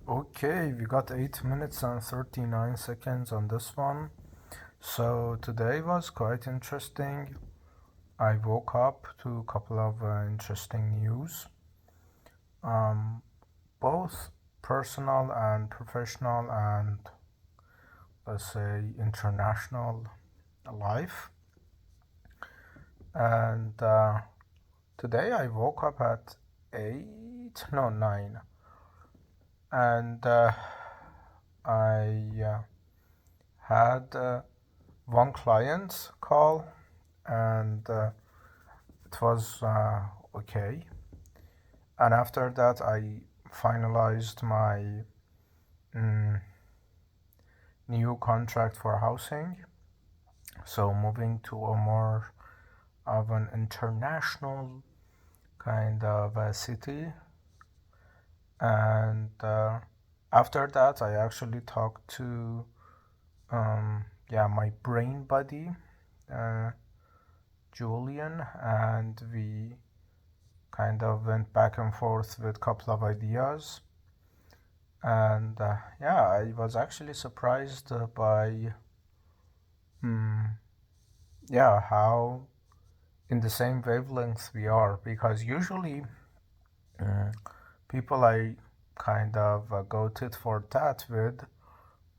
Okay, we got 8 minutes and 39 seconds on this one. So today was quite interesting. I woke up to a couple of interesting news, um, both personal and professional and let's say international life. And today I woke up at 8, no, 9, and I had one client call and it was okay. And after that, I finalized my mm, new contract for housing. So moving to a more of an international kind of a city. And after that, I actually talked to my brain buddy, uh, Julian, and we kind of went back and forth with a couple of ideas. And I was actually surprised by mm, how in the same wavelength we are, because usually uh, people I kind of go tit for tat with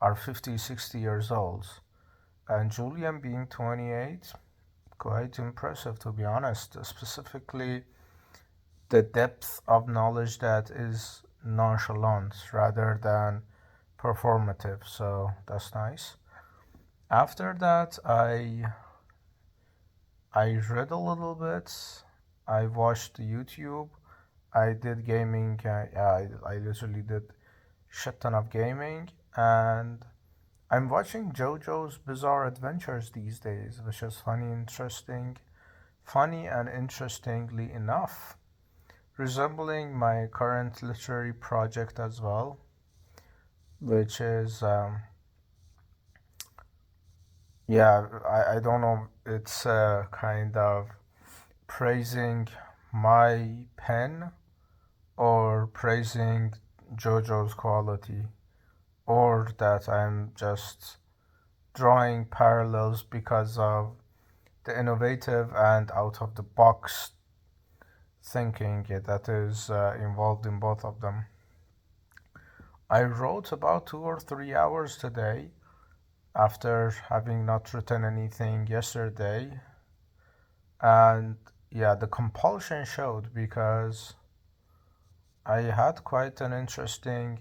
are 50, 60 years old. And Julian being 28, quite impressive to be honest, specifically the depth of knowledge that is nonchalant rather than performative. So that's nice. After that, I read a little bit. I watched YouTube. I did gaming. I literally did shit ton of gaming, and I'm watching JoJo's Bizarre Adventures these days, which is funny and interestingly enough, resembling my current literary project as well, which is I don't know, it's kind of praising my pen or praising JoJo's quality, or that I'm just drawing parallels because of the innovative and out of the box thinking that is involved in both of them. I wrote about 2 or 3 hours today after having not written anything yesterday, and the compulsion showed because I had quite an interesting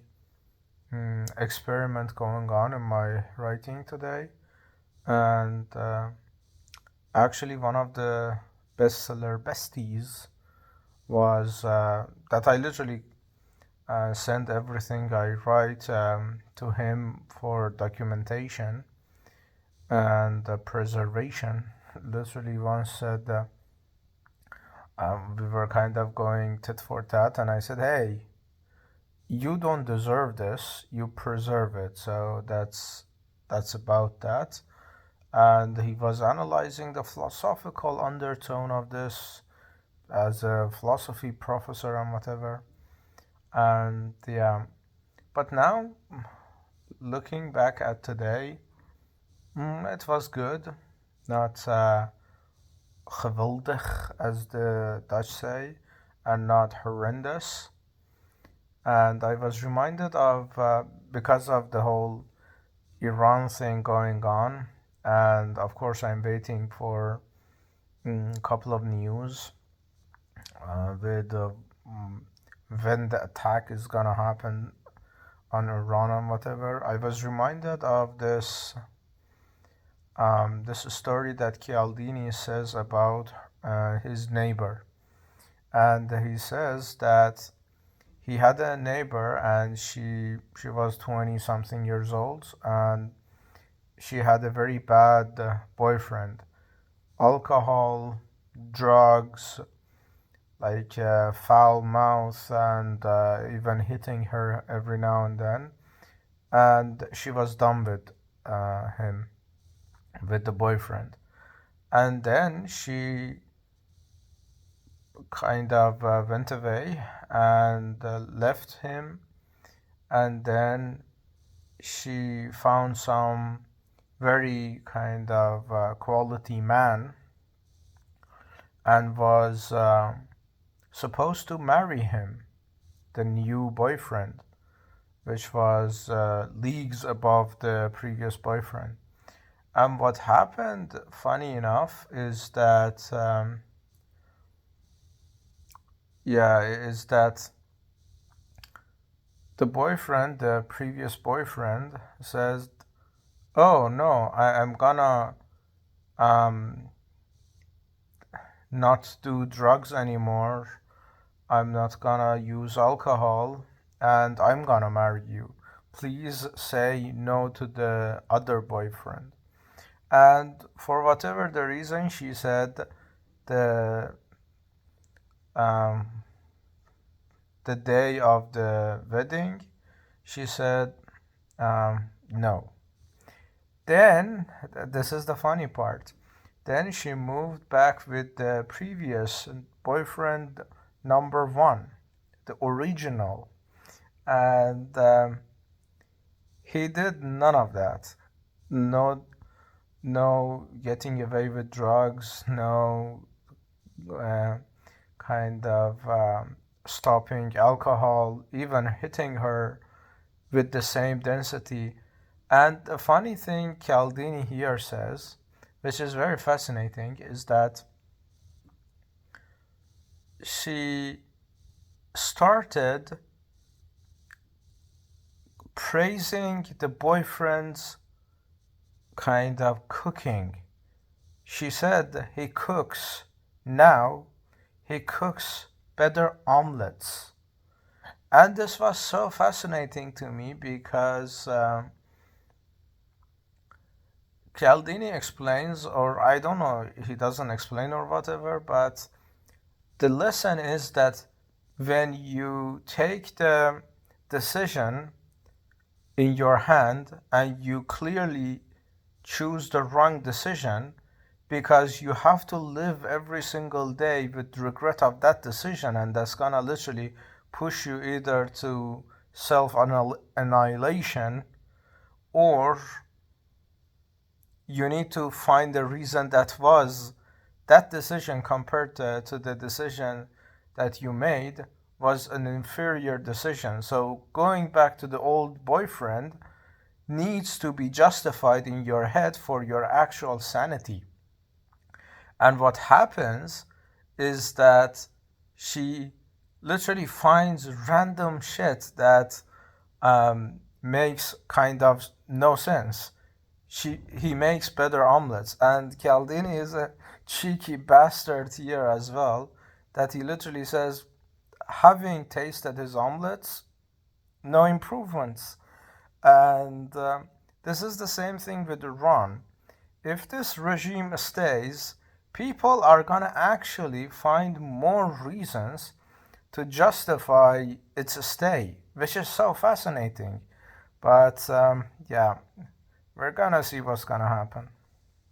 experiment going on in my writing today, and actually one of the bestseller besties was that I literally send everything I write to him for documentation and preservation. Literally once said we were kind of going tit for tat, and I said, "Hey, you don't deserve this. You preserve it." So that's about that. And he was analyzing the philosophical undertone of this as a philosophy professor and whatever. And but now looking back at today, it was good. Not geweldig, as the Dutch say, and not horrendous. And I was reminded of, because of the whole Iran thing going on, and of course, I'm waiting for a couple of news with when the attack is gonna happen on Iran and whatever. I was reminded of this story that Chialdini says about his neighbor, and he says that he had a neighbor and she was 20 something years old, and she had a very bad boyfriend, alcohol, drugs, like foul mouth, and even hitting her every now and then, and she was done with him, with the boyfriend. And then she kind of went away and left him, and then she found some very kind of quality man and was supposed to marry him, the new boyfriend, which was leagues above the previous boyfriend. And what happened, funny enough, is that is that the boyfriend, the previous boyfriend, says, "Oh no, I'm gonna um not do drugs anymore. I'm not gonna use alcohol, and I'm gonna marry you. Please say no to the other boyfriend." And for whatever the reason, she said the um, the day of the wedding, she said no. Then, this is the funny part. Then she moved back with the previous boyfriend number one, the original, and he did none of that. No, no getting away with drugs. No uh, kind of stopping alcohol, even hitting her with the same density. And the funny thing Cialdini here says, which is very fascinating, is that she started praising the boyfriend's kind of cooking. She said he cooks now, he cooks better omelets. And this was so fascinating to me because Cialdini explains, or I don't know, he doesn't explain or whatever, but the lesson is that when you take the decision in your hand and you clearly choose the wrong decision, because you have to live every single day with regret of that decision, and that's gonna literally push you either to self annihilation, or you need to find the reason that was that decision compared to the decision that you made was an inferior decision. So going back to the old boyfriend needs to be justified in your head for your actual sanity. And what happens is that she literally finds random shit that makes kind of no sense. He makes better omelets, and Cialdini is a cheeky bastard here as well. That he literally says, having tasted his omelets, no improvements. And this is the same thing with Iran. If this regime stays, people are gonna actually find more reasons to justify its stay, which is so fascinating. But we're gonna see what's gonna happen.